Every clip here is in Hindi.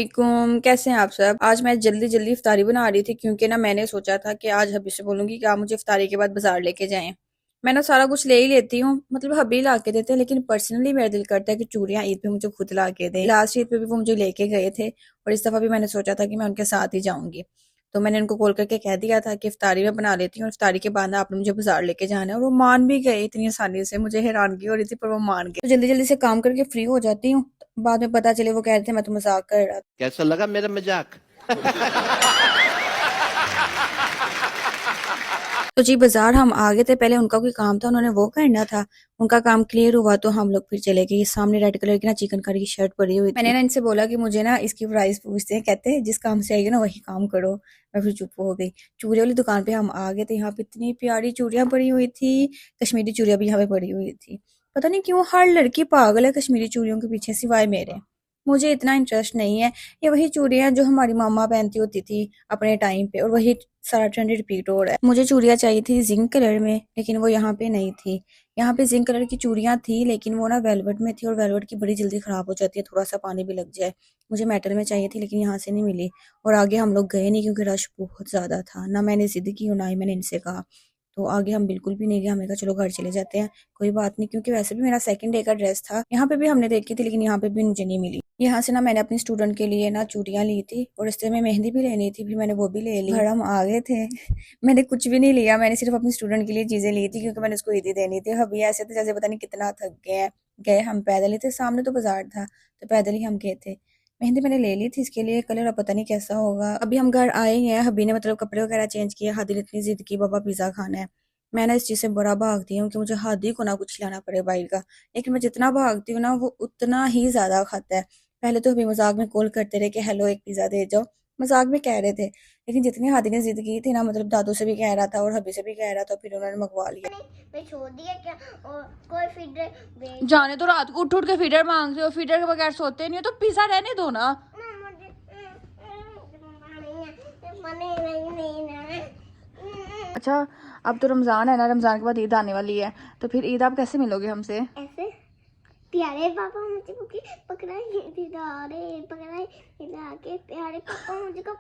अस्सलामुअलैकुम, कैसे हैं आप सब। आज मैं जल्दी जल्दी इफ्तारी बना रही थी क्योंकि ना मैंने सोचा था कि आज हबी से बोलूंगी कि आप मुझे इफ्तारी के बाद बाजार लेके जाएं। मैं ना सारा कुछ ले ही लेती हूँ, मतलब हबी ला के देते हैं, लेकिन पर्सनली मेरा दिल करता है कि चूड़ियां ईद पे मुझे खुद ला के दें। लास्ट ईद पे भी वो मुझे लेके गए थे और इस दफा भी मैंने सोचा था कि मैं उनके साथ ही जाऊंगी। तो मैंने उनको कॉल करके कह दिया था कि इफ्तारी में बना लेती हूँ, इफ्तारी के बाद ना आपने मुझे बाजार लेके जाना है, और वो मान भी गए इतनी आसानी से। मुझे हैरानगी हो रही थी पर वो मान गए। तो जल्दी जल्दी से काम करके फ्री हो जाती हूँ, बाद में पता चले वो कह रहे थे मैं तो मजाक कर रहा था। कैसा लगा मेरा मजाक? तो जी बाजार हम आ गए थे, पहले उनका कोई काम था उन्होंने वो करना था। उनका काम क्लियर हुआ तो हम लोग फिर चले गए। सामने रेड कलर की ना चिकन करी की शर्ट पड़ी हुई थी। मैंने ना इनसे बोला कि मुझे ना इसकी प्राइस पूछते हैं, कहते हैं जिस काम से आई हो ना वही काम करो। मैं फिर चुप हो गई। चूड़ियों वाली दुकान पे हम आ गए थे, यहाँ पे इतनी प्यारी चूड़ियां पड़ी हुई थी। कश्मीरी चूड़ियां भी यहाँ पे पड़ी हुई थी। पता नहीं क्यों हर लड़की पागल है कश्मीरी चूड़ियों के पीछे सिवाय मेरे। मुझे इतना इंटरेस्ट नहीं है। ये वही चूड़ियां जो हमारी मामा पहनती होती थी अपने टाइम पे, और वही सारा ट्रेंड रिपीट हो रहा है। मुझे चूड़ियां चाहिए थी जिंक कलर में, लेकिन वो यहाँ पे नहीं थी। यहाँ पे जिंक कलर की चूड़ियां थी लेकिन वो ना वेलवेट में थी, और वेलवेट की बड़ी जल्दी खराब हो जाती है, थोड़ा सा पानी भी लग जाए। मुझे मेटल में चाहिए थी लेकिन यहाँ से नहीं मिली। और आगे हम लोग गए नहीं क्योंकि रश बहुत ज्यादा था। ना मैंने जिद की और ना ही मैंने इनसे कहा। तो आगे हम बिल्कुल भी नहीं गए। हमने कहा चलो घर चले जाते हैं, कोई बात नहीं, क्योंकि वैसे भी मेरा सेकंड डे का ड्रेस था। यहाँ पे भी हमने देखी थी लेकिन यहाँ पे भी मुझे नहीं मिली। यहाँ से ना मैंने अपनी स्टूडेंट के लिए ना चूड़ियां ली थी, और रिश्ते में मेहंदी भी लेनी थी, फिर मैंने वो भी ले ली। घर हम आ गए थे। मैंने कुछ भी नहीं लिया, मैंने सिर्फ अपनी स्टूडेंट के लिए चीजें ली थी क्योंकि मैंने उसको ईदी देनी थी। अभी ऐसे थे जैसे पता नहीं कितना थक गए हैं। गए हम पैदल ही थे, सामने तो बाजार था तो पैदल ही हम गए थे। मेहंदी मैंने ले ली थी इसके लिए, कलर अब पता नहीं कैसा होगा। अभी हम घर आए हैं, हबी ने मतलब कपड़े वगैरह चेंज किए। हादी ने इतनी जिद की पापा पिज्जा खाना है। मैं ना इस चीज से बड़ा भागती हूँ कि मुझे हादी को ना कुछ खिलाना पड़े बाहर का। लेकिन मैं जितना भागती हूँ ना वो उतना ही ज्यादा खाता है। पहले तो अभी मजाक में कॉल करते रहे कि हेलो एक पिज्जा दे जाओ, मजाक में कह रहे थे। लेकिन जितनी हादी ने जिद की थी ना, मतलब दादू से भी कह रहा था और हबी से भी कह रहा था, फिर उन्होंने मंगवा लिया। मैं छोड़ दिया क्या? और कोई फीडर जाने तो रात को उठ उठ के फीडर मांगते हो, फीडर के बगैर सोते नहीं हो, तो पिज्जा रहने दो ना। मुझे नहीं नहीं नहीं अच्छा, अब तो रमजान है ना, रमजान के बाद ईद आने वाली है, तो फिर ईद आप कैसे मिलोगे हमसे। ऐसे प्यारे पापा मुझे पकड़ा दिदारे पकड़ा दिला के प्यारे पापा मुझको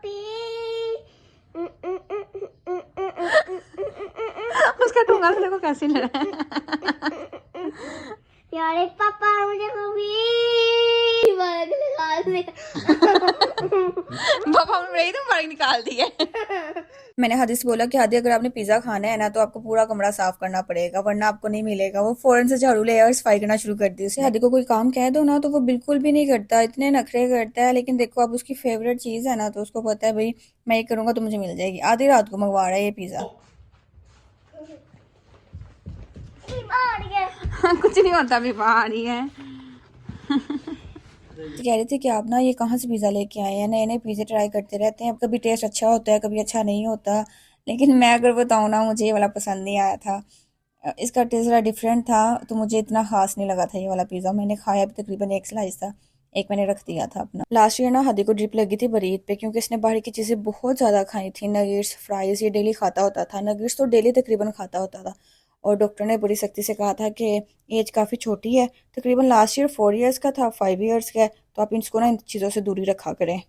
उसका ठुंगा से देखो कैसे लड़ा है। प्यारे पापा मुझे पापा ने तो बारी निकाल दी है। मैंने हादी से बोला कि हादी अगर आपने पिज्जा खाना है ना तो आपको पूरा कमरा साफ करना पड़ेगा, वरना आपको नहीं मिलेगा। वो फौरन से झाड़ू ले और सफाई करना शुरू कर दी। उसे हादी को कोई काम कह दो ना तो वो बिल्कुल भी नहीं करता, इतने नखरे करता है। लेकिन देखो अब उसकी फेवरेट चीज है ना, तो उसको पता है भाई मैं ये करूंगा तो मुझे मिल जाएगी। आधी रात को मंगवा रहा है ये पिज्जा। कुछ नहीं होता, बीमारी है। तो कह रही थी कि आप ना ये कहाँ से पिज़्ज़ा लेके आए हैं, नए नए पिज़्ज़े ट्राई करते रहते हैं, कभी टेस्ट अच्छा होता है कभी अच्छा नहीं होता। लेकिन मैं अगर बताऊँ ना, मुझे ये वाला पसंद नहीं आया था। इसका टेस्ट ज़रा डिफरेंट था, तो मुझे इतना खास नहीं लगा था ये वाला पिज़्ज़ा। मैंने खाया भी तकरीबन एक स्लाइस था, एक मैंने रख दिया था अपना। लास्ट ईयर ना हदी को ड्रिप लगी थी बरीद पे, क्योंकि इसने बाहर की चीज़ें बहुत ज़्यादा खाई थी। नगेट्स फ्राइज ये डेली खाता होता था, नगेट्स तो डेली तकरीबन खाता होता था। और डॉक्टर ने बड़ी सख्ती से कहा था कि एज काफ़ी छोटी है, तकरीबन लास्ट ईयर 4 ईयर्स का था, 5 ईयर्स का है, तो आप इसको ना इन चीज़ों से दूरी रखा करें।